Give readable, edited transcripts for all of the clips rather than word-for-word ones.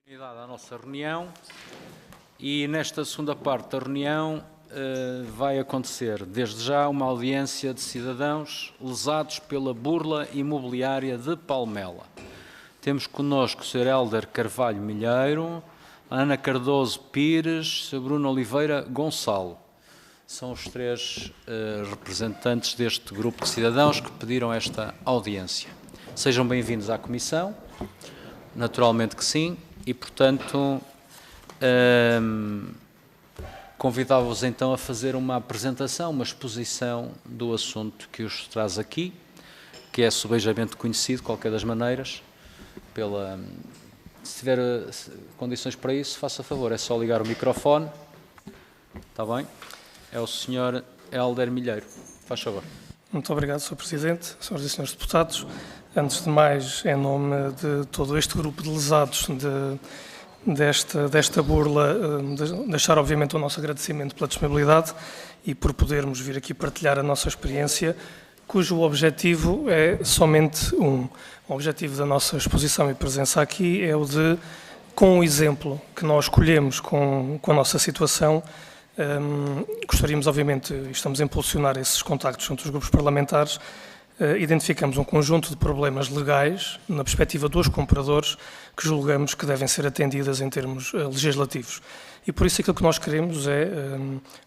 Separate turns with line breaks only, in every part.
Continuidade à nossa reunião e nesta segunda parte da reunião vai acontecer desde já uma audiência de cidadãos lesados pela burla imobiliária de Palmela. Temos connosco o Sr. Hélder Carvalho Milheiro, Ana Cardoso Pires, Sr. Bruno Oliveira Gonçalo. São os três representantes deste grupo de cidadãos que pediram esta audiência. Sejam bem-vindos à Comissão, naturalmente que sim, e portanto convidava-vos então a fazer uma apresentação, uma exposição do assunto que os traz aqui, que é subejamente conhecido, de qualquer das maneiras, se tiver condições para isso, faça favor, é só ligar o microfone, está bem? É o Sr. Hélder Milheiro, faz favor.
Muito obrigado, Sr. Presidente, Sras. e Srs. Deputados. Antes de mais, em nome de todo este grupo de lesados desta burla, deixar obviamente o nosso agradecimento pela disponibilidade e por podermos vir aqui partilhar a nossa experiência, cujo objetivo é somente um. O objetivo da nossa exposição e presença aqui é o de, com o exemplo que nós escolhemos com a nossa situação, gostaríamos, obviamente, e estamos a impulsionar esses contactos junto aos grupos parlamentares, identificamos um conjunto de problemas legais, na perspectiva dos compradores, que julgamos que devem ser atendidas em termos legislativos. E por isso aquilo que nós queremos é,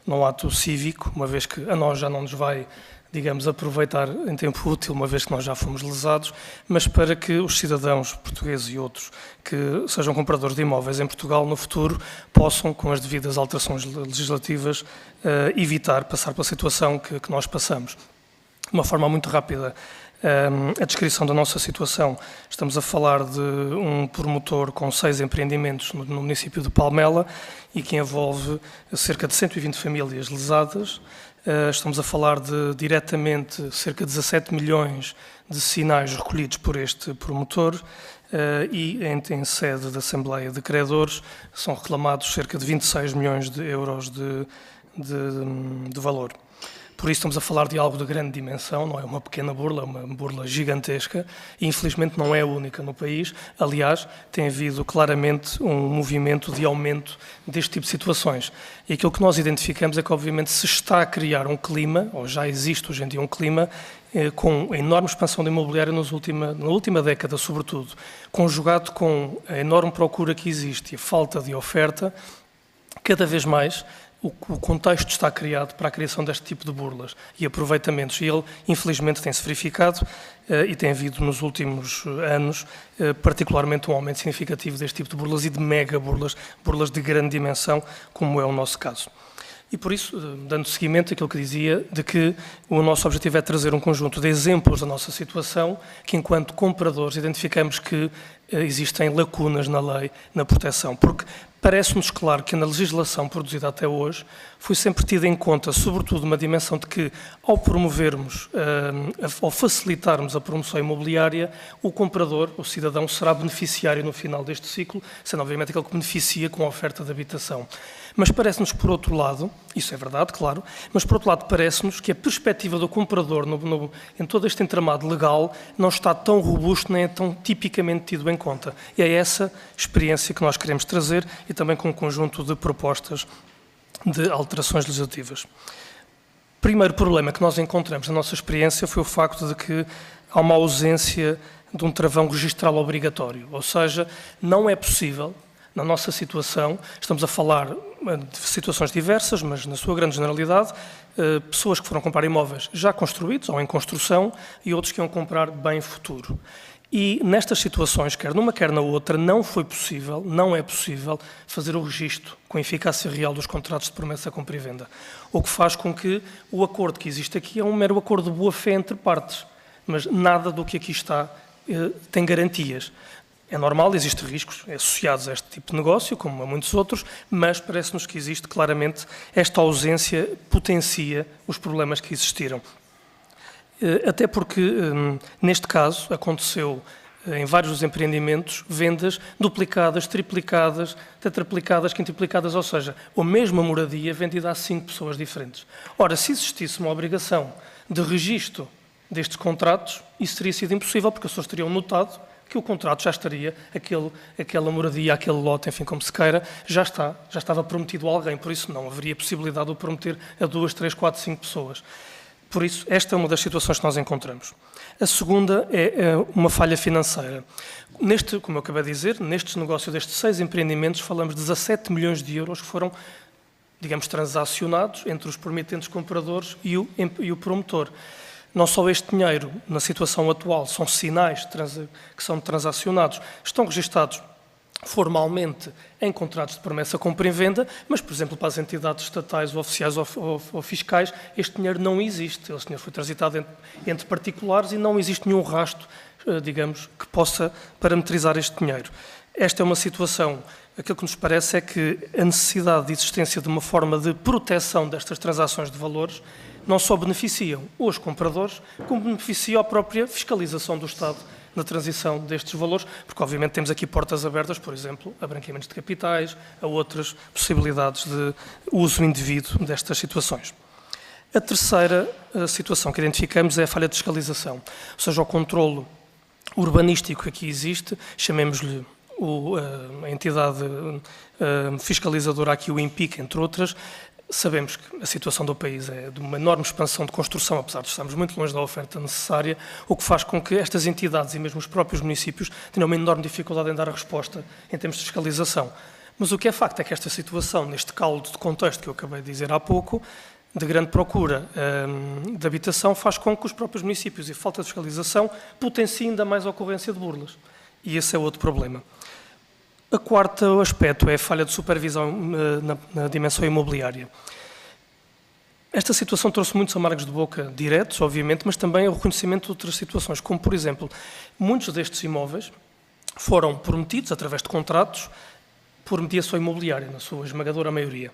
num ato cívico, uma vez que a nós já não nos vai, digamos, aproveitar em tempo útil, uma vez que nós já fomos lesados, mas para que os cidadãos portugueses e outros que sejam compradores de imóveis em Portugal no futuro possam, com as devidas alterações legislativas, evitar passar pela situação que nós passamos. De uma forma muito rápida, a descrição da nossa situação. Estamos a falar de um promotor com 6 empreendimentos no município de Palmela e que envolve cerca de 120 famílias lesadas. Estamos a falar de, diretamente, cerca de 17 milhões de sinais recolhidos por este promotor e, em sede da Assembleia de Credores, são reclamados cerca de 26 milhões de euros de valor. Por isso estamos a falar de algo de grande dimensão, não é uma pequena burla, é uma burla gigantesca e infelizmente não é a única no país. Aliás, tem havido claramente um movimento de aumento deste tipo de situações. E aquilo que nós identificamos é que obviamente se está a criar um clima, ou já existe hoje em dia um clima, com a enorme expansão da imobiliária na última década sobretudo, conjugado com a enorme procura que existe e a falta de oferta, cada vez mais o contexto está criado para a criação deste tipo de burlas e aproveitamentos. E ele, infelizmente, tem-se verificado e tem havido nos últimos anos, particularmente, um aumento significativo deste tipo de burlas e de mega burlas, burlas de grande dimensão, como é o nosso caso. E por isso, dando seguimento àquilo que dizia, de que o nosso objetivo é trazer um conjunto de exemplos da nossa situação, que enquanto compradores identificamos que existem lacunas na lei, na proteção, porque parece-nos claro que na legislação produzida até hoje foi sempre tida em conta, sobretudo, uma dimensão de que, ao promovermos, ao facilitarmos a promoção imobiliária, o comprador, o cidadão, será beneficiário no final deste ciclo, sendo obviamente aquele que beneficia com a oferta de habitação. Mas parece-nos, por outro lado, isso é verdade, claro, mas por outro lado parece-nos que a perspectiva do comprador em todo este entramado legal não está tão robusto nem é tão tipicamente tido em conta. E é essa experiência que nós queremos trazer e também com um conjunto de propostas de alterações legislativas. O primeiro problema que nós encontramos na nossa experiência foi o facto de que há uma ausência de um travão registral obrigatório, ou seja, não é possível, na nossa situação, estamos a falar de situações diversas, mas na sua grande generalidade, pessoas que foram comprar imóveis já construídos ou em construção e outros que iam comprar bem futuro. E nestas situações, quer numa quer na outra, não é possível fazer o registro com eficácia real dos contratos de promessa, compra e venda. O que faz com que o acordo que existe aqui é um mero acordo de boa-fé entre partes, mas nada do que aqui está tem garantias. É normal, existem riscos associados a este tipo de negócio, como a muitos outros, mas parece-nos que existe claramente esta ausência potencia os problemas que existiram. Até porque, neste caso, aconteceu em vários dos empreendimentos vendas duplicadas, triplicadas, tetraplicadas, quintuplicadas, ou seja, a mesma moradia vendida a 5 pessoas diferentes. Ora, se existisse uma obrigação de registro destes contratos, isso teria sido impossível, porque as pessoas teriam notado que o contrato já estaria, aquela moradia, aquele lote, enfim, como se queira, já estava prometido a alguém, por isso não haveria possibilidade de o prometer a 2, 3, 4, 5 pessoas. Por isso, esta é uma das situações que nós encontramos. A segunda é uma falha financeira. Como eu acabei de dizer, nestes negócios destes 6 empreendimentos, falamos de 17 milhões de euros que foram, digamos, transacionados entre os prometentes compradores e o promotor. Não só este dinheiro, na situação atual, são sinais que são transacionados, estão registados formalmente em contratos de promessa compra e venda, mas, por exemplo, para as entidades estatais ou oficiais ou fiscais, este dinheiro não existe. Esse dinheiro foi transitado entre particulares e não existe nenhum rastro, digamos, que possa parametrizar este dinheiro. Esta é uma situação, aquilo que nos parece é que a necessidade de existência de uma forma de proteção destas transações de valores não só beneficiam os compradores, como beneficia a própria fiscalização do Estado na transição destes valores, porque obviamente temos aqui portas abertas, por exemplo, a branqueamentos de capitais, a outras possibilidades de uso indevido destas situações. A terceira situação que identificamos é a falha de fiscalização, ou seja, o controlo urbanístico que aqui existe, chamemos-lhe a entidade fiscalizadora aqui, o INPIC, entre outras. Sabemos que a situação do país é de uma enorme expansão de construção, apesar de estarmos muito longe da oferta necessária, o que faz com que estas entidades e mesmo os próprios municípios tenham uma enorme dificuldade em dar a resposta em termos de fiscalização. Mas o que é facto é que esta situação, neste caldo de contexto que eu acabei de dizer há pouco, de grande procura de habitação, faz com que os próprios municípios e falta de fiscalização potenciem ainda mais a ocorrência de burlas. E esse é outro problema. O quarto aspecto é a falha de supervisão na dimensão imobiliária. Esta situação trouxe muitos amargos de boca diretos, obviamente, mas também o reconhecimento de outras situações, como, por exemplo, muitos destes imóveis foram prometidos, através de contratos, por mediação imobiliária, na sua esmagadora maioria.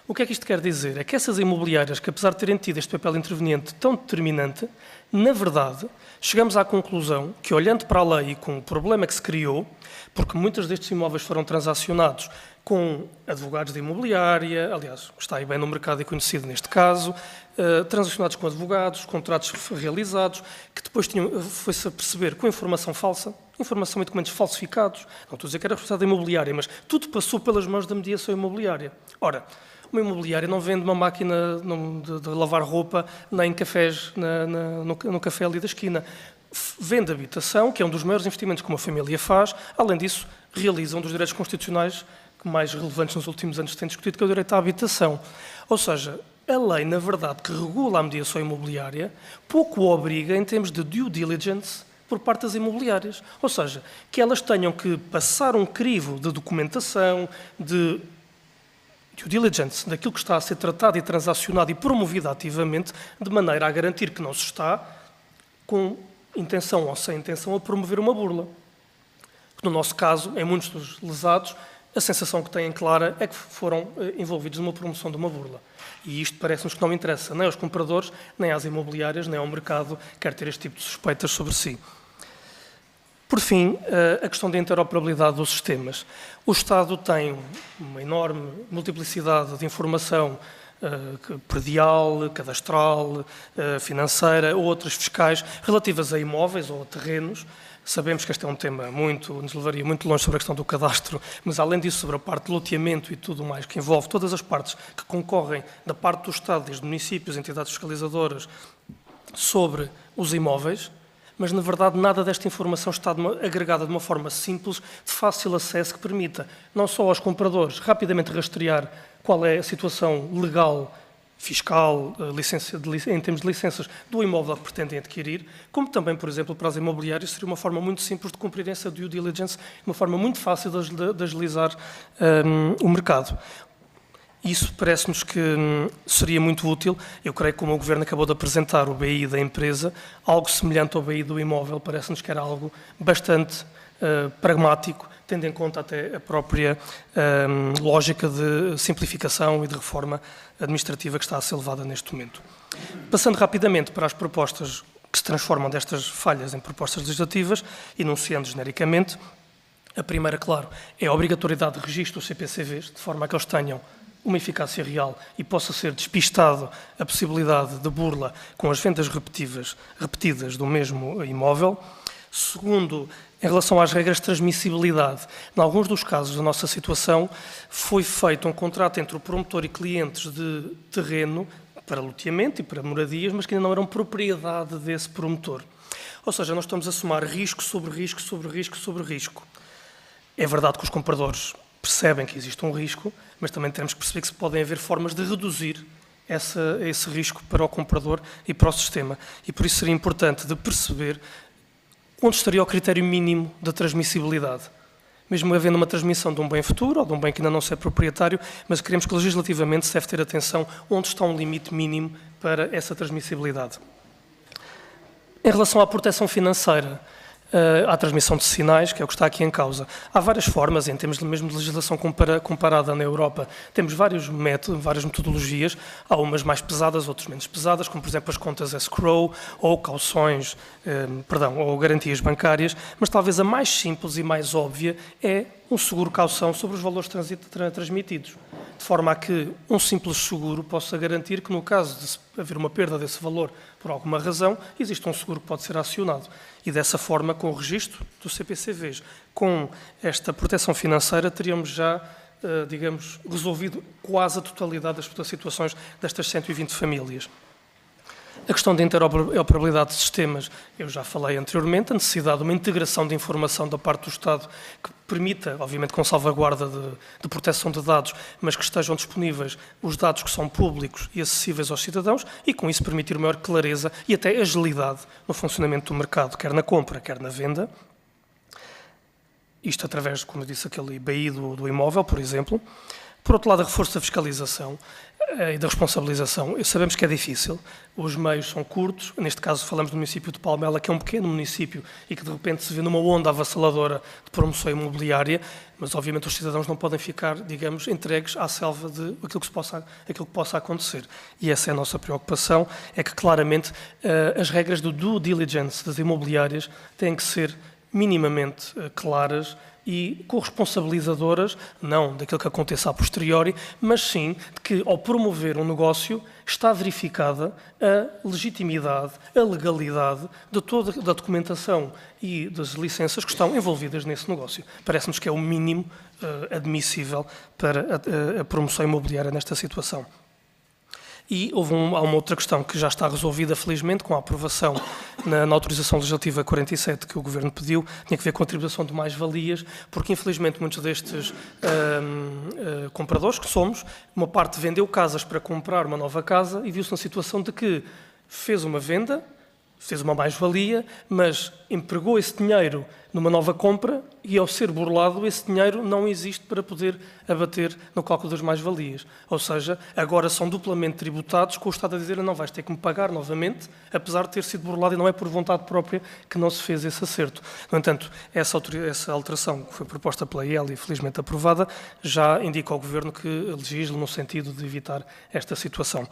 O que é que isto quer dizer? É que essas imobiliárias, que apesar de terem tido este papel interveniente tão determinante, na verdade, chegamos à conclusão que, olhando para a lei e com o problema que se criou, porque muitos destes imóveis foram transacionados com advogados de imobiliária, aliás, está aí bem no mercado e conhecido neste caso, transacionados com advogados, contratos realizados, que depois foi-se a perceber com informação falsa, informação e documentos falsificados, não estou a dizer que era responsabilidade imobiliária, mas tudo passou pelas mãos da mediação imobiliária. Ora, uma imobiliária não vende uma máquina de lavar roupa nem cafés no café ali da esquina. Vende habitação, que é um dos maiores investimentos que uma família faz. Além disso, realiza um dos direitos constitucionais mais relevantes nos últimos anos que tem discutido, que é o direito à habitação. Ou seja, a lei, na verdade, que regula a mediação imobiliária, pouco obriga em termos de due diligence por parte das imobiliárias. Ou seja, que elas tenham que passar um crivo de documentação, de due diligence, daquilo que está a ser tratado e transacionado e promovido ativamente, de maneira a garantir que não se está, com intenção ou sem intenção, a promover uma burla. No nosso caso, em muitos dos lesados, a sensação que têm clara é que foram envolvidos numa promoção de uma burla. E isto parece-nos que não interessa nem aos compradores, nem às imobiliárias, nem ao mercado, quer ter este tipo de suspeitas sobre si. Por fim, a questão da interoperabilidade dos sistemas. O Estado tem uma enorme multiplicidade de informação predial, cadastral, financeira ou outras fiscais relativas a imóveis ou a terrenos. Sabemos que este é um tema nos levaria muito longe sobre a questão do cadastro, mas além disso sobre a parte de loteamento e tudo mais, que envolve todas as partes que concorrem da parte do Estado, desde municípios, entidades fiscalizadoras, sobre os imóveis, mas na verdade nada desta informação está agregada de uma forma simples, de fácil acesso, que permita não só aos compradores rapidamente rastrear qual é a situação legal, fiscal, em termos de licenças do imóvel que pretendem adquirir, como também, por exemplo, para as imobiliárias, seria uma forma muito simples de cumprir essa due diligence, uma forma muito fácil de agilizar o mercado. Isso parece-nos que seria muito útil. Eu creio que, como o Governo acabou de apresentar o BI da empresa, algo semelhante ao BI do imóvel, parece-nos que era algo bastante pragmático, tendo em conta até a própria lógica de simplificação e de reforma administrativa que está a ser levada neste momento. Passando rapidamente para as propostas que se transformam destas falhas em propostas legislativas, enunciando genericamente, a primeira, claro, é a obrigatoriedade de registro dos CPCVs, de forma a que eles tenham uma eficácia real e possa ser despistado a possibilidade de burla com as vendas repetidas do mesmo imóvel. Segundo, Em relação às regras de transmissibilidade, em alguns dos casos da nossa situação, foi feito um contrato entre o promotor e clientes de terreno para loteamento e para moradias, mas que ainda não eram propriedade desse promotor. Ou seja, nós estamos a somar risco sobre risco sobre risco sobre risco. É verdade que os compradores percebem que existe um risco, mas também temos que perceber que podem haver formas de reduzir esse risco para o comprador e para o sistema. E por isso seria importante de perceber onde estaria o critério mínimo da transmissibilidade. Mesmo havendo uma transmissão de um bem futuro ou de um bem que ainda não se é proprietário, mas queremos que legislativamente se deve ter atenção onde está um limite mínimo para essa transmissibilidade. Em relação à proteção financeira, à transmissão de sinais, que é o que está aqui em causa. Há várias formas, em termos mesmo de legislação comparada na Europa, temos vários métodos, várias metodologias, há umas mais pesadas, outras menos pesadas, como por exemplo as contas escrow ou cauções, ou garantias bancárias, mas talvez a mais simples e mais óbvia é um seguro-caução sobre os valores transmitidos, de forma a que um simples seguro possa garantir que no caso de haver uma perda desse valor por alguma razão, existe um seguro que pode ser acionado. E dessa forma, com o registro dos CPCVs, com esta proteção financeira, teríamos já, digamos, resolvido quase a totalidade das situações destas 120 famílias. A questão da interoperabilidade de sistemas, eu já falei anteriormente, a necessidade de uma integração de informação da parte do Estado que permita, obviamente com salvaguarda de proteção de dados, mas que estejam disponíveis os dados que são públicos e acessíveis aos cidadãos e com isso permitir maior clareza e até agilidade no funcionamento do mercado, quer na compra, quer na venda. Isto através, como eu disse, aquele IBI do imóvel, por exemplo. Por outro lado, a reforço da fiscalização e da responsabilização. Sabemos que é difícil, os meios são curtos, neste caso falamos do município de Palmela, que é um pequeno município e que de repente se vê numa onda avassaladora de promoção imobiliária, mas obviamente os cidadãos não podem ficar, digamos, entregues à selva de aquilo que possa acontecer. E essa é a nossa preocupação, é que claramente as regras do due diligence das imobiliárias têm que ser minimamente claras e corresponsabilizadoras, não daquilo que aconteça a posteriori, mas sim de que, ao promover um negócio, está verificada a legitimidade, a legalidade de toda a documentação e das licenças que estão envolvidas nesse negócio. Parece-nos que é o mínimo admissível para a promoção imobiliária nesta situação. E há uma outra questão que já está resolvida, felizmente, com a aprovação na autorização legislativa 47 que o Governo pediu, tinha que ver com a tributação de mais-valias, porque, infelizmente, muitos destes compradores que somos, uma parte vendeu casas para comprar uma nova casa e viu-se na situação de que fez uma venda, fez uma mais-valia, mas empregou esse dinheiro numa nova compra e, ao ser burlado, esse dinheiro não existe para poder abater no cálculo das mais-valias. Ou seja, agora são duplamente tributados, com o Estado a dizer não vais ter que me pagar novamente, apesar de ter sido burlado e não é por vontade própria que não se fez esse acerto. No entanto, essa alteração que foi proposta pela IEL e felizmente aprovada, já indica ao Governo que legisle no sentido de evitar esta situação.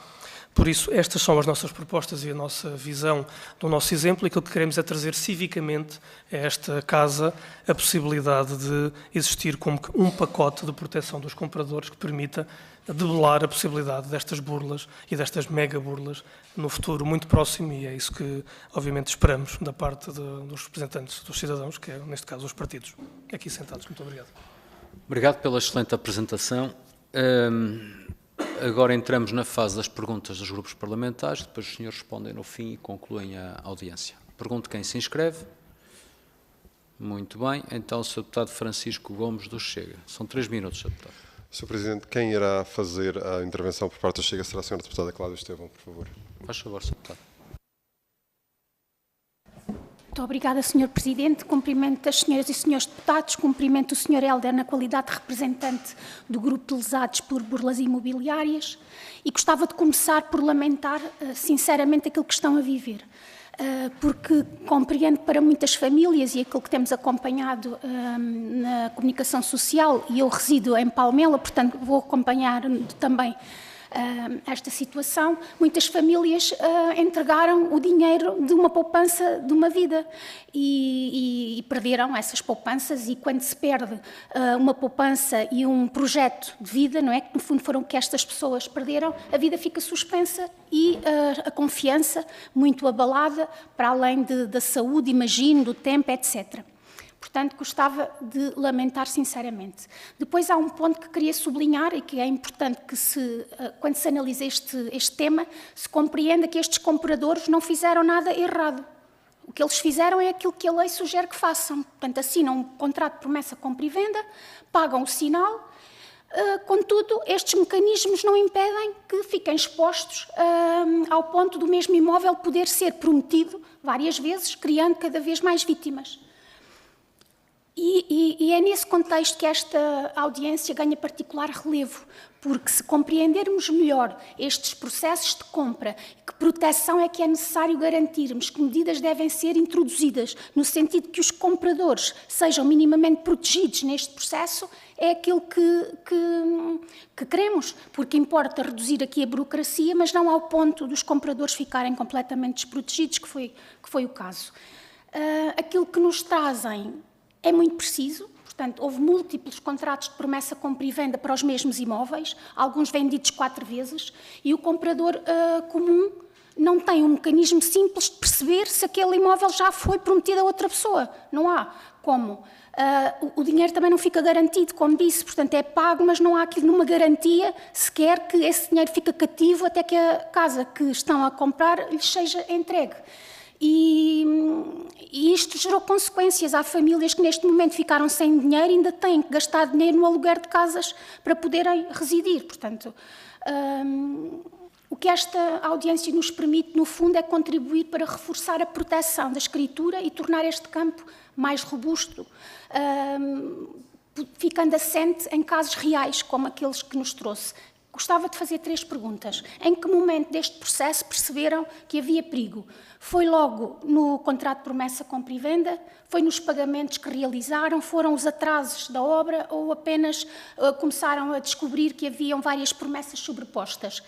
Por isso, estas são as nossas propostas e a nossa visão do nosso exemplo, e aquilo que queremos é trazer civicamente a esta Casa a possibilidade de existir como um pacote de proteção dos compradores que permita debelar a possibilidade destas burlas e destas mega burlas no futuro muito próximo, e é isso que, obviamente, esperamos da parte dos representantes dos cidadãos, que é, neste caso, os partidos aqui sentados. Muito obrigado.
Obrigado pela excelente apresentação. Agora entramos na fase das perguntas dos grupos parlamentares, depois os senhores respondem no fim e concluem a audiência. Pergunto quem se inscreve. Muito bem. Então, o Sr. Deputado Francisco Gomes do Chega. São 3 minutos, Sr. Deputado.
Sr. Presidente, quem irá fazer a intervenção por parte do Chega será a Sra. Deputada Cláudia Estevão, por favor.
Faz favor, Sr. Deputado.
Muito obrigada, Sr. Presidente. Cumprimento as senhoras e senhores deputados, cumprimento o Sr. Hélder na qualidade de representante do Grupo de Lesados por Burlas Imobiliárias e gostava de começar por lamentar sinceramente aquilo que estão a viver, porque compreendo para muitas famílias e aquilo que temos acompanhado na comunicação social, e eu resido em Palmela, portanto vou acompanhar também esta situação. Muitas famílias entregaram o dinheiro de uma poupança de uma vida e perderam essas poupanças, e quando se perde uma poupança e um projeto de vida, não é, que no fundo foram o que estas pessoas perderam, a vida fica suspensa e a confiança muito abalada, para além da saúde, imagino, do tempo, etc. Portanto, gostava de lamentar sinceramente. Depois há um ponto que queria sublinhar e que é importante que quando se analisa este tema, se compreenda que estes compradores não fizeram nada errado. O que eles fizeram é aquilo que a lei sugere que façam. Portanto, assinam um contrato de promessa, compra e venda, pagam o sinal. Contudo, estes mecanismos não impedem que fiquem expostos ao ponto do mesmo imóvel poder ser prometido várias vezes, criando cada vez mais vítimas. E é nesse contexto que esta audiência ganha particular relevo, porque se compreendermos melhor estes processos de compra, que proteção é que é necessário garantirmos, que medidas devem ser introduzidas, no sentido que os compradores sejam minimamente protegidos neste processo, é aquilo que queremos, porque importa reduzir aqui a burocracia, mas não ao ponto dos compradores ficarem completamente desprotegidos, que foi o caso. Aquilo que nos trazem é muito preciso, portanto, houve múltiplos contratos de promessa, compra e venda para os mesmos imóveis, alguns vendidos 4 vezes, e o comprador comum não tem um mecanismo simples de perceber se aquele imóvel já foi prometido a outra pessoa. Não há como. O dinheiro também não fica garantido, como disse, portanto é pago, mas não há aqui nenhuma garantia sequer que esse dinheiro fica cativo até que a casa que estão a comprar lhes seja entregue. E isto gerou consequências. Há famílias que neste momento ficaram sem dinheiro e ainda têm que gastar dinheiro no aluguer de casas para poderem residir. Portanto, o que esta audiência nos permite, no fundo, é contribuir para reforçar a proteção da escritura e tornar este campo mais robusto, ficando assente em casos reais, como aqueles que nos trouxe. Gostava de fazer 3 perguntas. Em que momento deste processo perceberam que havia perigo? Foi logo no contrato de promessa, compra e venda? Foi nos pagamentos que realizaram? Foram os atrasos da obra? Ou apenas começaram a descobrir que haviam várias promessas sobrepostas?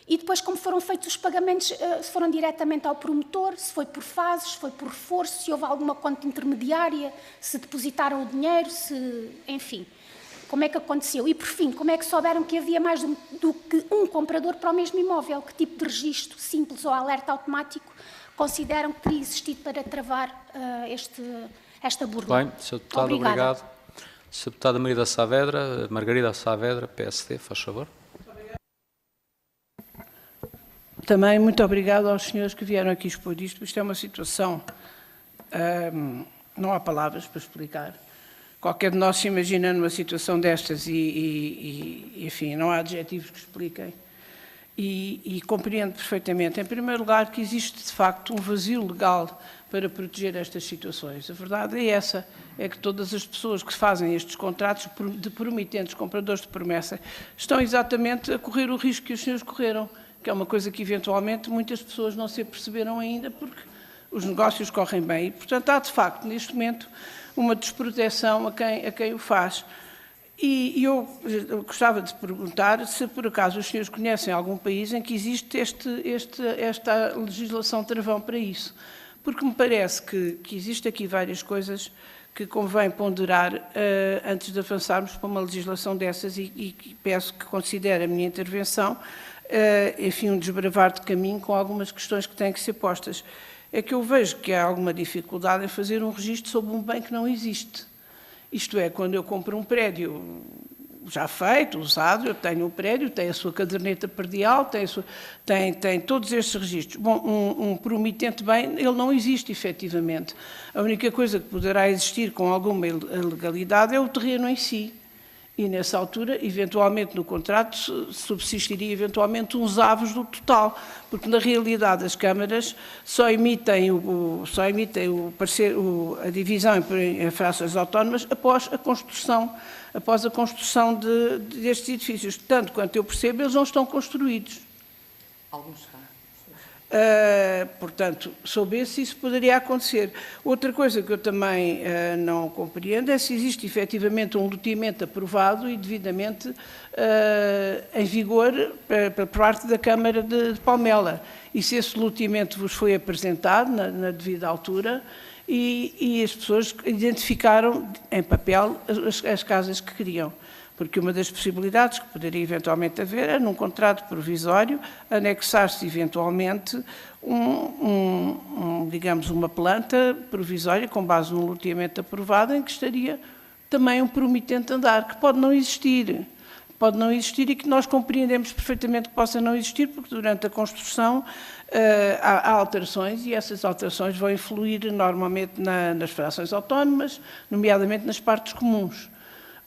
E depois, como foram feitos os pagamentos, se foram diretamente ao promotor, se foi por fases, se foi por reforço, se houve alguma conta intermediária, se depositaram o dinheiro, enfim... Como é que aconteceu? E, por fim, como é que souberam que havia mais do que um comprador para o mesmo imóvel? Que tipo de registro simples ou alerta automático consideram que teria existido para travar esta burla?
Bem, Sr. Deputado, obrigado. Sr. Deputada Margarida Saavedra, PSD, faz favor.
Também muito obrigado aos senhores que vieram aqui expor isto. Isto é uma situação, não há palavras para explicar. Qualquer de nós se imagina numa situação destas enfim, não há adjetivos que expliquem. E compreendo perfeitamente, em primeiro lugar, que existe de facto um vazio legal para proteger estas situações. A verdade é essa, é que todas as pessoas que fazem estes contratos de promitentes, compradores de promessa, estão exatamente a correr o risco que os senhores correram, que é uma coisa que eventualmente muitas pessoas não se aperceberam ainda porque os negócios correm bem. E, portanto, há de facto, neste momento, uma desproteção a quem o faz. E eu gostava de perguntar se, por acaso, os senhores conhecem algum país em que existe esta legislação travão para isso. Porque me parece que existe aqui várias coisas que convém ponderar antes de avançarmos para uma legislação dessas e peço que considere a minha intervenção, enfim, um desbravar de caminho com algumas questões que têm que ser postas. É que eu vejo que há alguma dificuldade em fazer um registro sobre um bem que não existe. Isto é, quando eu compro um prédio já feito, usado, eu tenho um prédio, tem a sua caderneta perdial, tem todos estes registros. Bom, um promitente bem, ele não existe efetivamente. A única coisa que poderá existir com alguma legalidade é o terreno em si. E, nessa altura, eventualmente, no contrato, subsistiria eventualmente uns avos do total, porque, na realidade, as câmaras só emitem a divisão em frações autónomas após a construção destes edifícios. Tanto quanto eu percebo, eles não estão construídos.
Alguns estão.
Portanto, soube se isso poderia acontecer. Outra coisa que eu também não compreendo é se existe efetivamente um loteamento aprovado e devidamente em vigor por parte da Câmara de Palmela. E se esse loteamento vos foi apresentado na devida altura e as pessoas identificaram em papel as casas que queriam. Porque uma das possibilidades que poderia eventualmente haver é, num contrato provisório, anexar-se eventualmente digamos, uma planta provisória com base num loteamento aprovado em que estaria também um promitente andar, que pode não existir. Pode não existir e que nós compreendemos perfeitamente que possa não existir, porque durante a construção há alterações e essas alterações vão influir normalmente nas frações autónomas, nomeadamente nas partes comuns.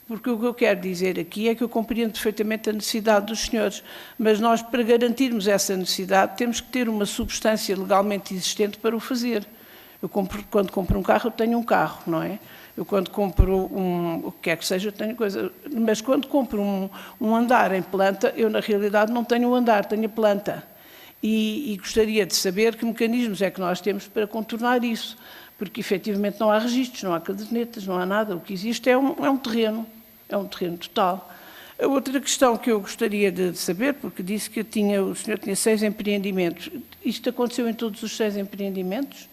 Porque o que eu quero dizer aqui é que eu compreendo perfeitamente a necessidade dos senhores, mas nós, para garantirmos essa necessidade, temos que ter uma substância legalmente existente para o fazer. Quando compro um carro, eu tenho um carro, não é? Eu quando compro o que quer que seja, eu tenho coisa. Mas quando compro um andar em planta, eu na realidade não tenho um andar, tenho a planta. E gostaria de saber que mecanismos é que nós temos para contornar isso. Porque efetivamente não há registros, não há cadernetas, não há nada. O que existe é um terreno. É um terreno total. A outra questão que eu gostaria de saber, porque disse que o senhor tinha 6 empreendimentos. Isto aconteceu em todos os 6 empreendimentos?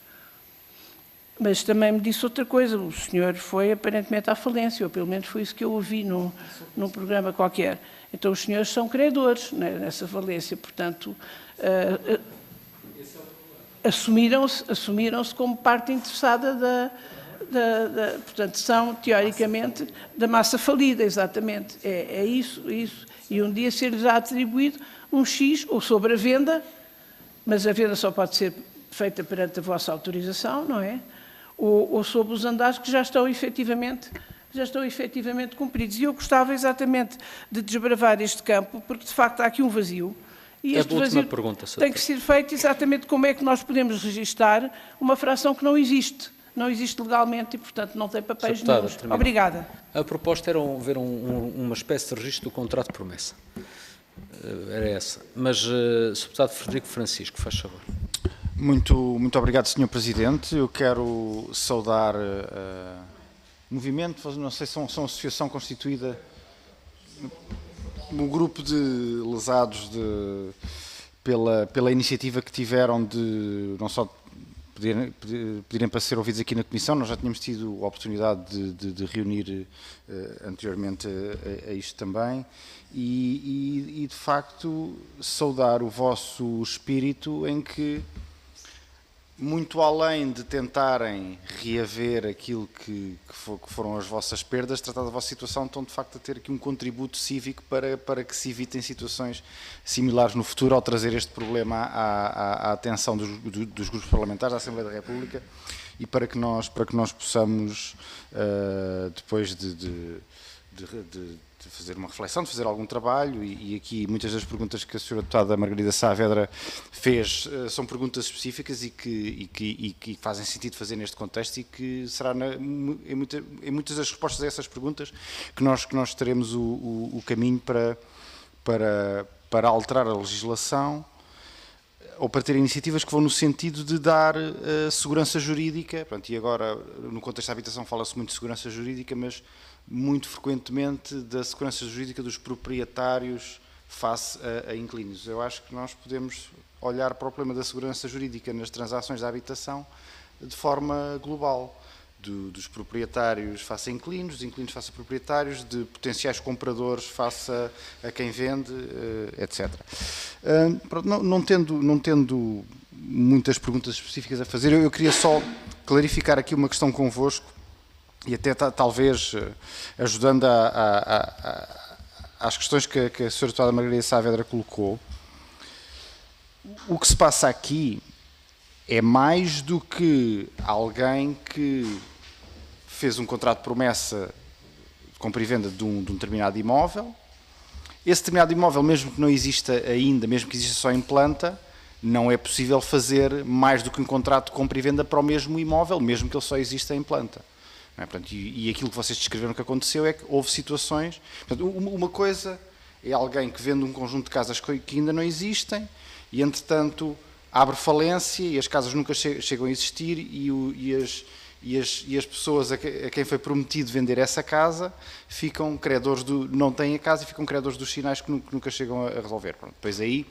Mas também me disse outra coisa, o senhor foi aparentemente à falência, ou pelo menos foi isso que eu ouvi num programa qualquer. Então os senhores são credores nessa falência, portanto, assumiram-se como parte interessada portanto, são, teoricamente, da massa falida, exatamente. É isso. E um dia ser-lhes atribuído um X, ou sobre a venda, mas a venda só pode ser feita perante a vossa autorização, não é? Ou sobre os andares que já estão efetivamente cumpridos. E eu gostava exatamente de desbravar este campo, porque de facto há aqui um vazio. E este vazio tem que ser feito exatamente como é que nós podemos registar uma fração que não existe legalmente e, portanto, não tem papéis nenhum. Obrigada.
A proposta era haver uma espécie de registro do contrato de promessa. Era essa. Mas, Sr. Deputado Frederico Francisco, faz favor.
Muito obrigado, Sr. Presidente. Eu quero saudar o movimento, não sei se são uma associação constituída, um grupo de lesados pela iniciativa que tiveram de não só pedirem para ser ouvidos aqui na Comissão. Nós já tínhamos tido a oportunidade de reunir anteriormente a isto também e de facto saudar o vosso espírito em que, muito além de tentarem reaver aquilo que foram as vossas perdas, tratar da vossa situação, estão de facto a ter aqui um contributo cívico para que se evitem situações similares no futuro ao trazer este problema à atenção dos grupos parlamentares da Assembleia da República e para que nós possamos, depois de fazer uma reflexão, de fazer algum trabalho e aqui muitas das perguntas que a Sra. Deputada Margarida Saavedra fez são perguntas específicas e que fazem sentido fazer neste contexto e que será em muitas das respostas a essas perguntas que nós teremos o caminho para alterar a legislação ou para ter iniciativas que vão no sentido de dar segurança jurídica. Pronto, e agora, no contexto da habitação, fala-se muito de segurança jurídica, mas muito frequentemente da segurança jurídica dos proprietários face a inquilinos. Eu acho que nós podemos olhar para o problema da segurança jurídica nas transações da habitação de forma global, dos proprietários face a inquilinos, dos inquilinos face a proprietários, de potenciais compradores face a quem vende, etc. Não tendo muitas perguntas específicas a fazer, eu queria só clarificar aqui uma questão convosco e até talvez ajudando às questões que a Sra. Deputada Margarida Saavedra colocou. O que se passa aqui é mais do que alguém que fez um contrato de promessa de compra e venda de um determinado imóvel. Esse determinado imóvel, mesmo que não exista ainda, mesmo que exista só em planta, não é possível fazer mais do que um contrato de compra e venda para o mesmo imóvel, mesmo que ele só exista em planta. Não é? Portanto, e aquilo que vocês descreveram que aconteceu é que houve situações... Portanto, uma coisa é alguém que vende um conjunto de casas que ainda não existem e, entretanto, abre falência e as casas nunca chegam a existir e as pessoas a quem foi prometido vender essa casa ficam credores não têm a casa e ficam credores dos sinais que nunca chegam a resolver. Pronto, depois aí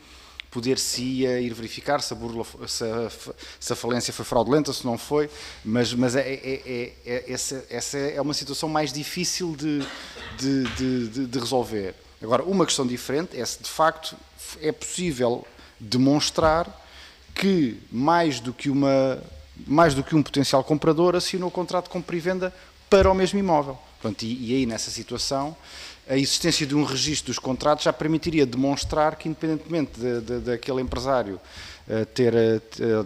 poder-se-ia ir verificar se a burla, se a falência foi fraudulenta, se não foi, mas essa é uma situação mais difícil de resolver. Agora, uma questão diferente é se de facto é possível demonstrar que mais do que um potencial comprador assinou o contrato de compra e venda para o mesmo imóvel. Portanto, e aí, nessa situação, a existência de um registro dos contratos já permitiria demonstrar que, independentemente daquele empresário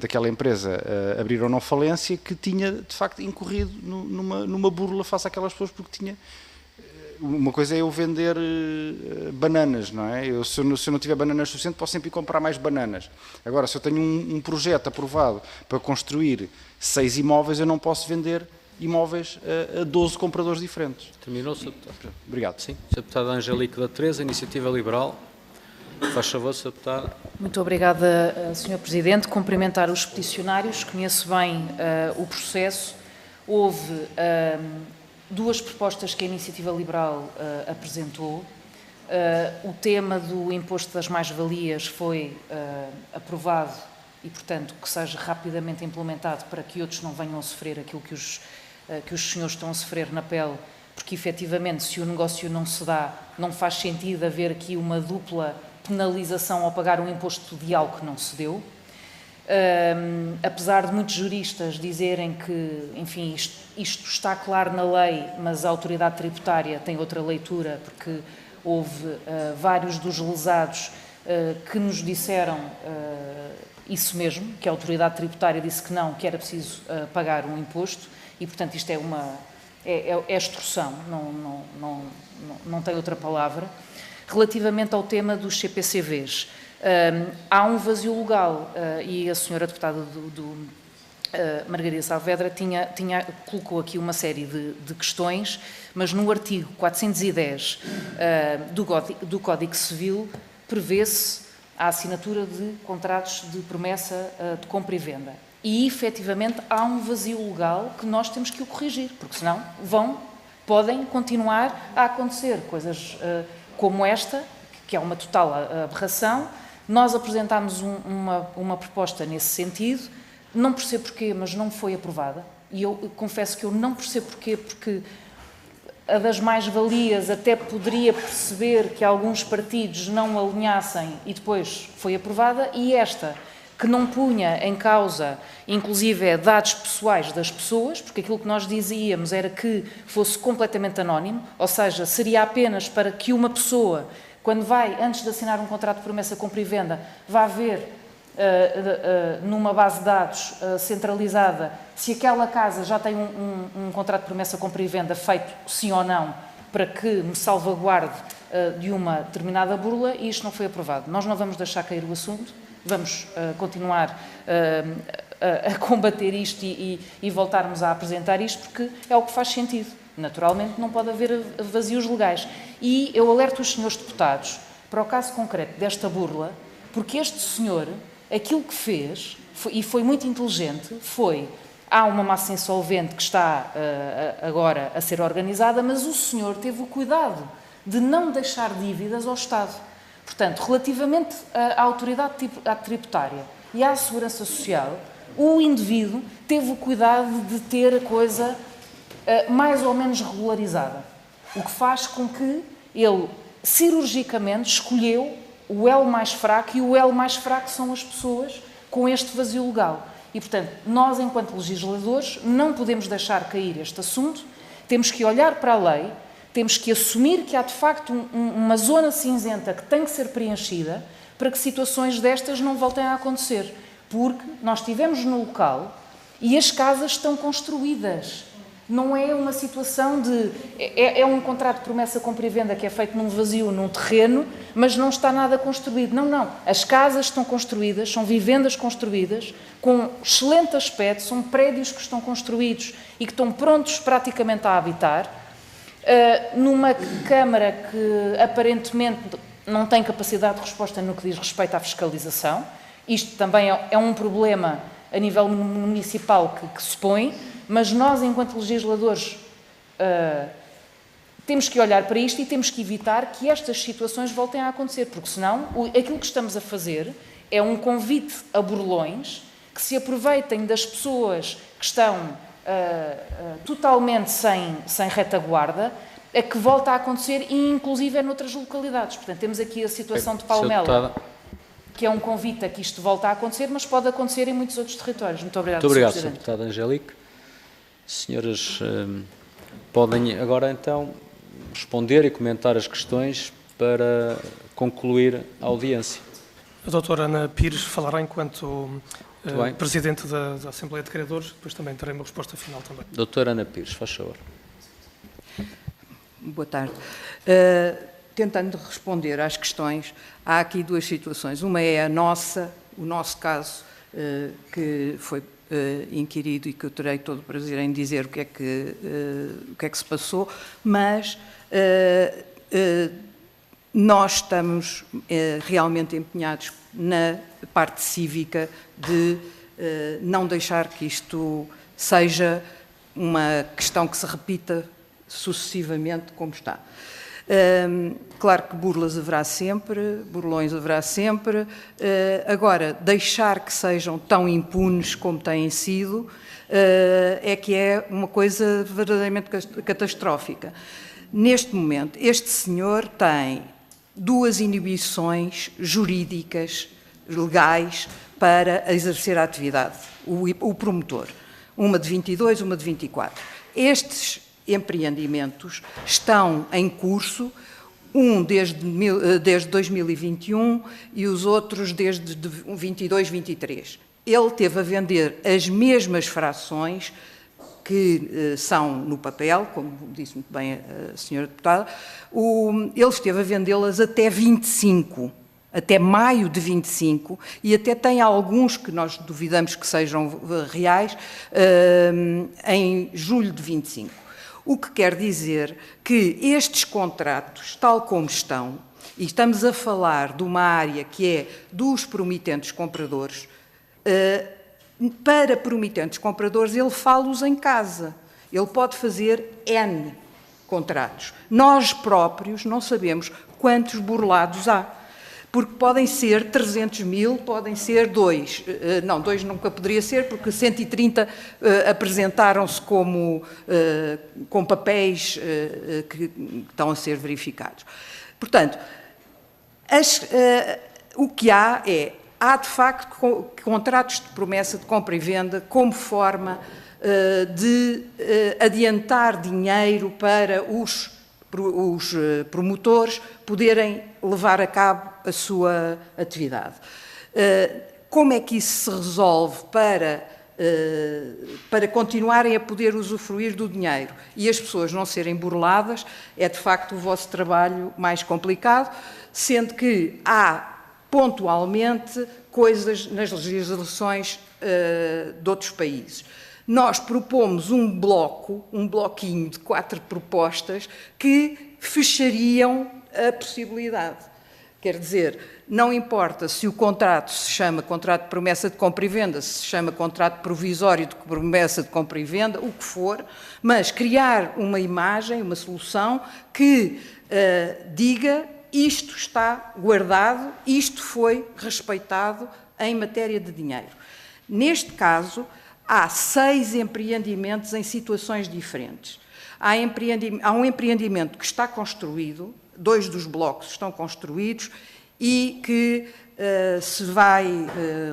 daquela empresa abrir ou não falência, que tinha, de facto, incorrido numa burla face àquelas pessoas, porque tinha... Uma coisa é eu vender bananas, não é? Se eu não tiver bananas suficiente, posso sempre ir comprar mais bananas. Agora, se eu tenho um projeto aprovado para construir 6 imóveis, eu não posso vender imóveis a 12 compradores diferentes.
Terminou, Sr. Deputado?
Obrigado.
Sim. Sr. Deputada Angélica da Teresa, Iniciativa Liberal. Faz favor, Sr. Deputada.
Muito obrigada, Sr. Presidente. Cumprimentar os peticionários, conheço bem o processo. Houve 2 propostas que a Iniciativa Liberal apresentou. O tema do imposto das mais-valias foi aprovado e, portanto, que seja rapidamente implementado para que outros não venham a sofrer aquilo que os senhores estão a sofrer na pele, porque, efetivamente, se o negócio não se dá, não faz sentido haver aqui uma dupla penalização ao pagar um imposto de algo que não se deu. Apesar de muitos juristas dizerem que, enfim, isto está claro na lei, mas a autoridade tributária tem outra leitura, porque houve vários dos lesados que nos disseram isso mesmo, que a autoridade tributária disse que não, que era preciso pagar um imposto, e, portanto, isto é extorsão, não tem outra palavra. Relativamente ao tema dos CPCVs, há um vazio legal, e a senhora deputada Margarida Saavedra colocou aqui uma série de questões, mas no artigo 410 do Código Civil prevê-se a assinatura de contratos de promessa de compra e venda. E, efetivamente, há um vazio legal que nós temos que o corrigir, porque senão podem continuar a acontecer coisas como esta, que é uma total aberração. Nós apresentámos uma proposta nesse sentido, não percebo porquê, mas não foi aprovada, e eu confesso que eu não percebo porquê, porque a das mais-valias até poderia perceber que alguns partidos não alinhassem e depois foi aprovada, e esta, que não punha em causa, inclusive, dados pessoais das pessoas, porque aquilo que nós dizíamos era que fosse completamente anónimo, ou seja, seria apenas para que uma pessoa, quando vai, antes de assinar um contrato de promessa, compra e venda, vá ver numa base de dados centralizada se aquela casa já tem um contrato de promessa, compra e venda feito, sim ou não, para que me salvaguarde de uma determinada burla, e isto não foi aprovado. Nós não vamos deixar cair o assunto, vamos continuar a combater isto e voltarmos a apresentar isto, porque é o que faz sentido. Naturalmente, não pode haver vazios legais. E eu alerto os senhores deputados para o caso concreto desta burla, porque este senhor, aquilo que fez, e foi muito inteligente, há uma massa insolvente que está agora a ser organizada, mas o senhor teve o cuidado de não deixar dívidas ao Estado. Portanto, relativamente à autoridade tributária e à segurança social, o indivíduo teve o cuidado de ter a coisa mais ou menos regularizada, o que faz com que ele, cirurgicamente, escolheu o elo mais fraco, e o elo mais fraco são as pessoas com este vazio legal. E, portanto, nós, enquanto legisladores, não podemos deixar cair este assunto, temos que olhar para a lei, temos que assumir que há, de facto, uma zona cinzenta que tem que ser preenchida para que situações destas não voltem a acontecer, porque nós estivemos no local e as casas estão construídas. Não é uma situação de... É um contrato de promessa, compra e venda que é feito num vazio, num terreno, mas não está nada construído. Não. As casas estão construídas, são vivendas construídas, com excelente aspecto, são prédios que estão construídos e que estão prontos praticamente a habitar, numa Câmara que aparentemente não tem capacidade de resposta no que diz respeito à fiscalização. Isto também é um problema a nível municipal que se põe, mas nós, enquanto legisladores, temos que olhar para isto e temos que evitar que estas situações voltem a acontecer, porque senão aquilo que estamos a fazer É um convite a burlões que se aproveitem das pessoas que estão totalmente sem retaguarda, a que volta a acontecer, e inclusive é noutras localidades. Portanto, temos aqui a situação de Palmela, que é um convite a que isto volte a acontecer, mas pode acontecer em muitos outros territórios. Muito obrigado,
Muito obrigado,
Sr.
Sra.
Presidente.
Deputada Angélica. Senhoras, podem agora então responder e comentar as questões para concluir a audiência.
A doutora Ana Pires falará enquanto
bem.
Presidente da Assembleia de Criadores, depois também terei uma resposta final também.
Doutora Ana Pires, faz favor.
Boa tarde. Tentando responder às questões, há aqui duas situações. Uma é o nosso caso, que foi inquirido e que eu terei todo o prazer em dizer o que é que se passou, mas nós estamos realmente empenhados na parte cívica de não deixar que isto seja uma questão que se repita sucessivamente como está. Claro que burlas haverá sempre, burlões haverá sempre, agora, deixar que sejam tão impunes como têm sido, é que é uma coisa verdadeiramente catastrófica. Neste momento, este senhor tem duas inibições jurídicas, legais, para exercer a atividade, o promotor, uma de 22, uma de 24. Estes empreendimentos estão em curso, um desde 2021 e os outros desde 22, 23. Ele teve a vender as mesmas frações que são no papel, como disse muito bem a senhora deputada, ele esteve a vendê-las até 25, até maio de 25, e até tem alguns que nós duvidamos que sejam reais, em julho de 25. O que quer dizer que estes contratos, tal como estão, e estamos a falar de uma área que é dos promitentes compradores, para promitentes compradores ele fala-os em casa. Ele pode fazer N contratos. Nós próprios não sabemos quantos burlados há. Porque podem ser 300 mil, podem ser 2. Não, 2 nunca poderia ser, porque 130 apresentaram-se com papéis que estão a ser verificados. Portanto, o que há de facto contratos de promessa de compra e venda como forma de adiantar dinheiro para os promotores poderem levar a cabo a sua atividade. Como é que isso se resolve para continuarem a poder usufruir do dinheiro e as pessoas não serem burladas? É de facto o vosso trabalho mais complicado, sendo que há pontualmente coisas nas legislações de outros países. Nós propomos um bloquinho de 4 propostas que fechariam a possibilidade. Quer dizer, não importa se o contrato se chama contrato de promessa de compra e venda, se chama contrato provisório de promessa de compra e venda, o que for, mas criar uma imagem, uma solução que diga isto está guardado, isto foi respeitado em matéria de dinheiro. Neste caso, há 6 empreendimentos em situações diferentes. Há um empreendimento que está construído, 2 dos blocos estão construídos e que se vai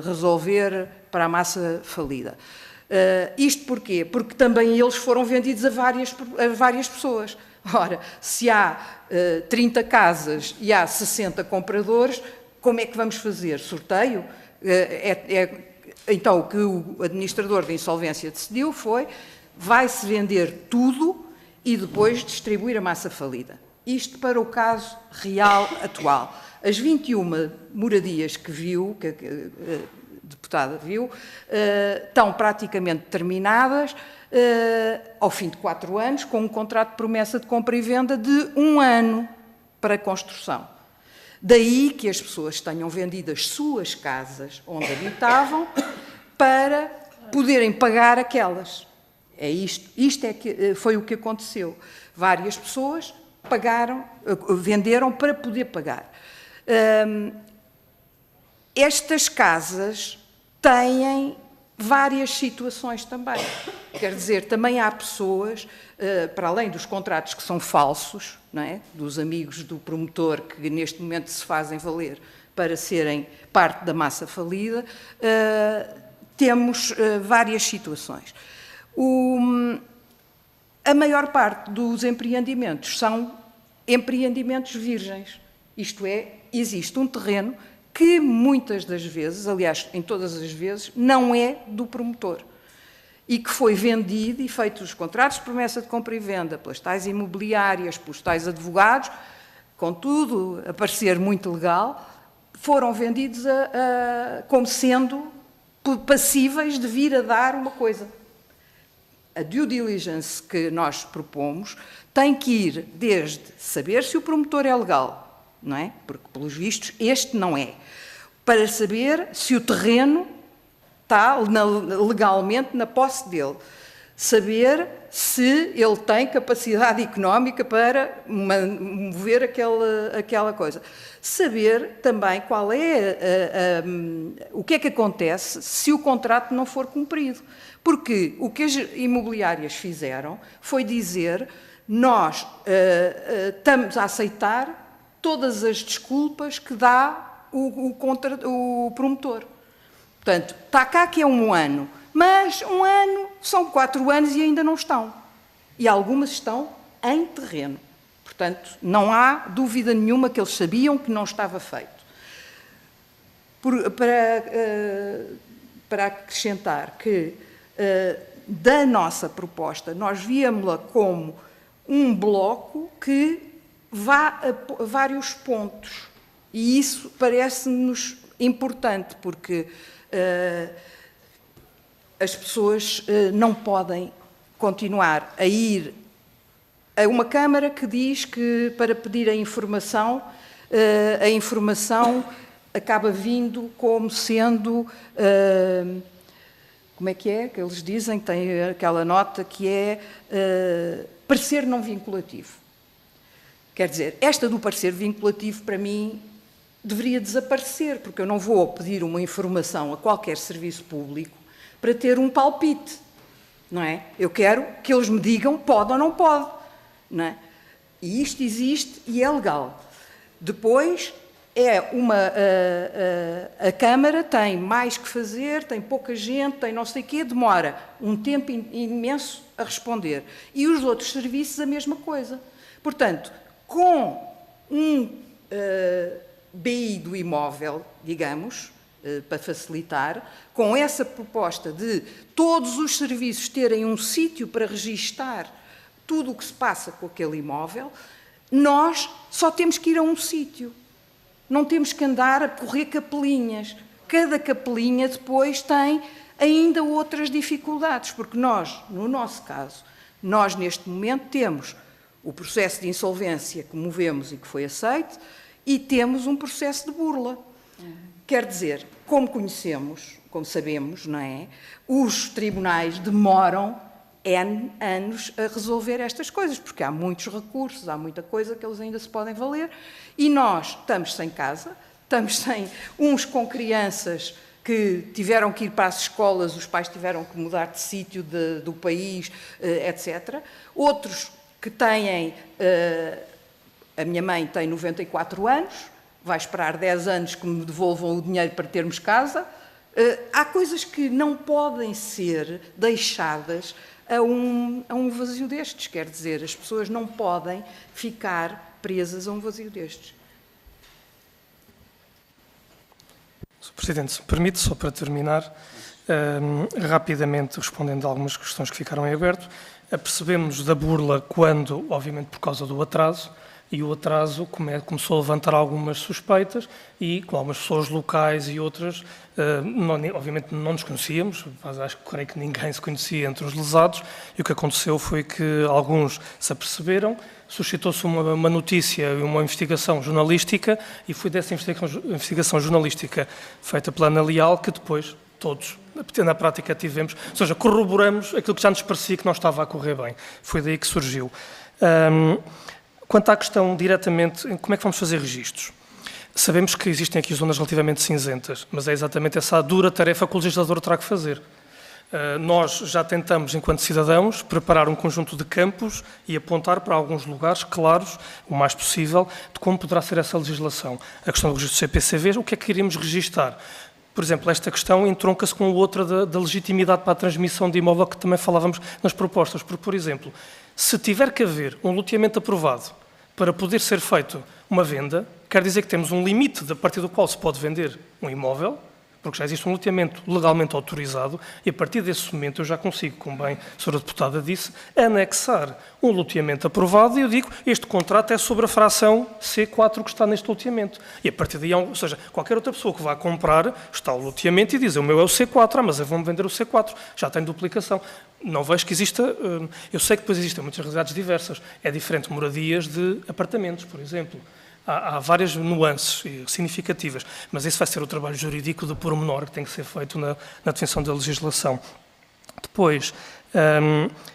resolver para a massa falida. Isto porquê? Porque também eles foram vendidos a várias pessoas. Ora, se há 30 casas e há 60 compradores, como é que vamos fazer? Sorteio? Então, o que o administrador da insolvência decidiu foi vai-se vender tudo e depois distribuir a massa falida. Isto para o caso real atual. As 21 moradias que viu, que a deputada viu, estão praticamente terminadas ao fim de 4 anos, com um contrato de promessa de compra e venda de 1 ano para construção. Daí que as pessoas tenham vendido as suas casas onde habitavam para poderem pagar aquelas. É isto. Isto foi o que aconteceu. Várias pessoas venderam para poder pagar. estas casas têm várias situações também. Quer dizer, também há pessoas, para além dos contratos que são falsos, não é? Dos amigos do promotor que neste momento se fazem valer para serem parte da massa falida, temos várias situações. A maior parte dos empreendimentos são empreendimentos virgens, isto é, existe um terreno que muitas das vezes, aliás, em todas as vezes, não é do promotor e que foi vendido e feitos os contratos de promessa de compra e venda pelas tais imobiliárias, pelos tais advogados, contudo, a parecer muito legal, foram vendidos como sendo passíveis de vir a dar uma coisa. A due diligence que nós propomos tem que ir desde saber se o promotor é legal, não é? Porque, pelos vistos, este não é. Para saber se o terreno está legalmente na posse dele. Saber se ele tem capacidade económica para mover aquela coisa. Saber também qual é o que é que acontece se o contrato não for cumprido. Porque o que as imobiliárias fizeram foi dizer: nós estamos a aceitar todas as desculpas que dá o promotor. Portanto, está cá que é 1 ano, mas 1 ano são 4 anos e ainda não estão. E algumas estão em terreno. Portanto, não há dúvida nenhuma que eles sabiam que não estava feito. Para acrescentar que, da nossa proposta, nós víamos-la como um bloco que vá a vários pontos. E isso parece-nos importante, porque as pessoas não podem continuar a ir a uma Câmara que diz que, para pedir a informação acaba vindo como sendo... como é que eles dizem? Tem aquela nota que é parecer não vinculativo. Quer dizer, esta do parecer vinculativo, para mim, deveria desaparecer, porque eu não vou pedir uma informação a qualquer serviço público para ter um palpite, não é? Eu quero que eles me digam pode ou não pode, não é? E isto existe e é legal. Depois, a Câmara tem mais que fazer, tem pouca gente, tem não sei o quê, demora um tempo imenso a responder. E os outros serviços a mesma coisa. Portanto, com um BI do imóvel, digamos, para facilitar, com essa proposta de todos os serviços terem um sítio para registar tudo o que se passa com aquele imóvel, nós só temos que ir a um sítio. Não temos que andar a correr capelinhas. Cada capelinha depois tem ainda outras dificuldades, porque nós, no nosso caso, nós neste momento temos o processo de insolvência que movemos e que foi aceito, e temos um processo de burla. Quer dizer, como conhecemos, como sabemos, não é? Os tribunais demoram anos a resolver estas coisas, porque há muitos recursos, há muita coisa que eles ainda se podem valer, e nós estamos sem casa, estamos sem uns com crianças que tiveram que ir para as escolas, os pais tiveram que mudar de sítio do país, etc. Outros que têm... a minha mãe tem 94 anos, vai esperar 10 anos que me devolvam o dinheiro para termos casa. Há coisas que não podem ser deixadas a um vazio destes. Quer dizer, as pessoas não podem ficar presas a um vazio destes.
Sr. Presidente, se me permite, só para terminar, rapidamente respondendo a algumas questões que ficaram em aberto, apercebemos da burla quando, obviamente por causa do atraso, e o atraso começou a levantar algumas suspeitas e com algumas pessoas locais e outras, obviamente não nos conhecíamos, mas creio que ninguém se conhecia entre os lesados, e o que aconteceu foi que alguns se aperceberam, suscitou-se uma notícia e uma investigação jornalística, e foi dessa investigação jornalística feita pela Ana Leal que depois todos, na prática, tivemos, ou seja, corroboramos aquilo que já nos parecia que não estava a correr bem. Foi daí que surgiu. Quanto à questão diretamente, como é que vamos fazer registros? Sabemos que existem aqui zonas relativamente cinzentas, mas é exatamente essa a dura tarefa que o legislador terá que fazer. Nós já tentamos, enquanto cidadãos, preparar um conjunto de campos e apontar para alguns lugares claros, o mais possível, de como poderá ser essa legislação. A questão do registro CPCV, o que é que iremos registar? Por exemplo, esta questão entronca-se com outra da legitimidade para a transmissão de imóvel que também falávamos nas propostas. Porque, por exemplo, se tiver que haver um loteamento aprovado para poder ser feito uma venda, quer dizer que temos um limite a partir do qual se pode vender um imóvel, porque já existe um loteamento legalmente autorizado, e a partir desse momento eu já consigo, como bem a senhora deputada disse, anexar um loteamento aprovado e eu digo, este contrato é sobre a fração C4 que está neste loteamento. E a partir daí, ou seja, qualquer outra pessoa que vá comprar, está o loteamento e diz, o meu é o C4, mas eu vou-me vender o C4, já tem duplicação. Não vejo que exista, eu sei que depois existem muitas realidades diversas, é diferente moradias de apartamentos, por exemplo. Há várias nuances significativas, mas esse vai ser o trabalho jurídico de pormenor que tem que ser feito na definição da legislação. Depois,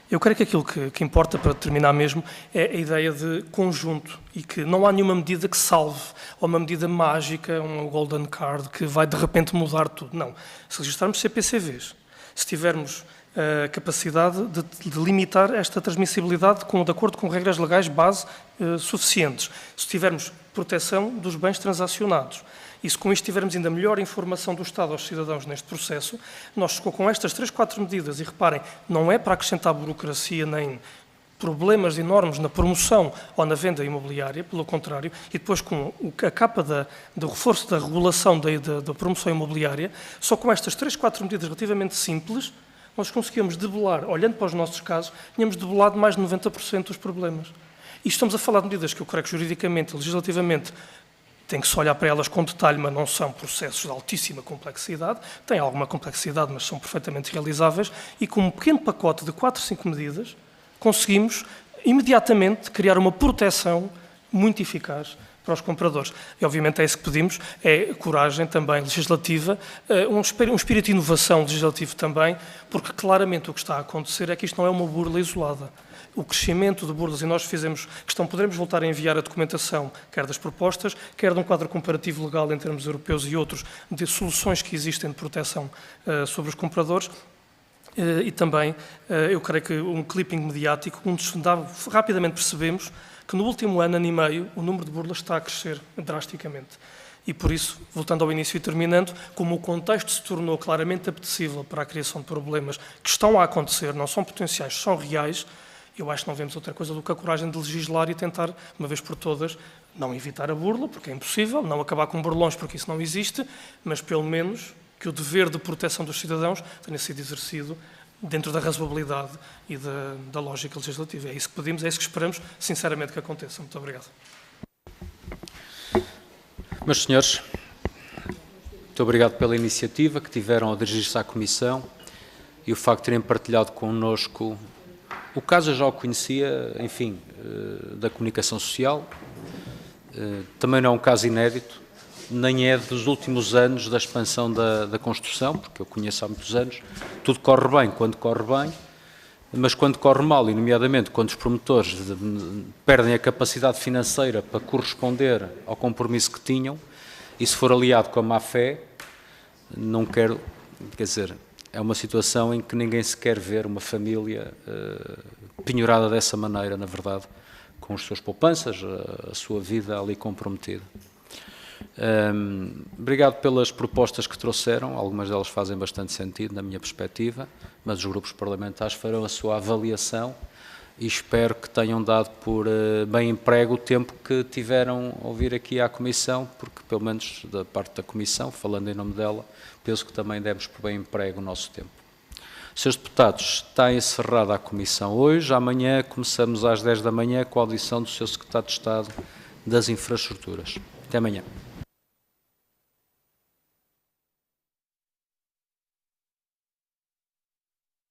eu creio que aquilo que importa para terminar mesmo é a ideia de conjunto e que não há nenhuma medida que salve, ou uma medida mágica, um golden card, que vai de repente mudar tudo. Não. Se registrarmos CPCVs, se tivermos a capacidade de limitar esta transmissibilidade de acordo com regras legais base suficientes. Se tivermos proteção dos bens transacionados e se com isto tivermos ainda melhor informação do Estado aos cidadãos neste processo, nós com estas 3, 4 medidas, e reparem, não é para acrescentar burocracia nem problemas enormes na promoção ou na venda imobiliária, pelo contrário, e depois com a capa do reforço da regulação da promoção imobiliária, só com estas 3, 4 medidas relativamente simples, nós conseguimos debelar, olhando para os nossos casos, tínhamos debelado mais de 90% dos problemas. E estamos a falar de medidas que eu creio que juridicamente, legislativamente, tem que se olhar para elas com detalhe, mas não são processos de altíssima complexidade, têm alguma complexidade, mas são perfeitamente realizáveis, e com um pequeno pacote de 4, 5 medidas, conseguimos imediatamente criar uma proteção muito eficaz para os compradores. E, obviamente, é isso que pedimos, é coragem também legislativa, um espírito de inovação legislativo também, porque claramente o que está a acontecer é que isto não é uma burla isolada. O crescimento de burlas, e nós fizemos questão, poderemos voltar a enviar a documentação, quer das propostas, quer de um quadro comparativo legal em termos europeus e outros, de soluções que existem de proteção sobre os compradores. E também, eu creio que um clipping mediático, rapidamente percebemos que no último ano e meio, o número de burlas está a crescer drasticamente. E por isso, voltando ao início e terminando, como o contexto se tornou claramente apetecível para a criação de problemas que estão a acontecer, não são potenciais, são reais, eu acho que não vemos outra coisa do que a coragem de legislar e tentar, uma vez por todas, não evitar a burla, porque é impossível, não acabar com burlões, porque isso não existe, mas pelo menos que o dever de proteção dos cidadãos tenha sido exercido dentro da razoabilidade e da lógica legislativa. É isso que pedimos, é isso que esperamos, sinceramente, que aconteça. Muito obrigado.
Meus senhores, muito obrigado pela iniciativa que tiveram ao dirigir-se à Comissão e o facto de terem partilhado connosco. O caso eu já o conhecia, enfim, da comunicação social. Também não é um caso inédito, nem é dos últimos anos da expansão da construção, porque eu conheço há muitos anos. Tudo corre bem quando corre bem, mas quando corre mal, e nomeadamente quando os promotores perdem a capacidade financeira para corresponder ao compromisso que tinham, e se for aliado com a má-fé, não quero, quer dizer, é uma situação em que ninguém se quer ver uma família penhorada dessa maneira, na verdade, com as suas poupanças, a sua vida ali comprometida. Obrigado pelas propostas que trouxeram, algumas delas fazem bastante sentido na minha perspectiva, mas os grupos parlamentares farão a sua avaliação e espero que tenham dado por bem emprego o tempo que tiveram a ouvir aqui à Comissão, porque pelo menos da parte da Comissão, falando em nome dela, penso que também demos por bem emprego o nosso tempo. Senhores deputados, está encerrada a Comissão hoje, amanhã começamos às 10 da manhã com a audição do Sr. Secretário de Estado das Infraestruturas. Até amanhã.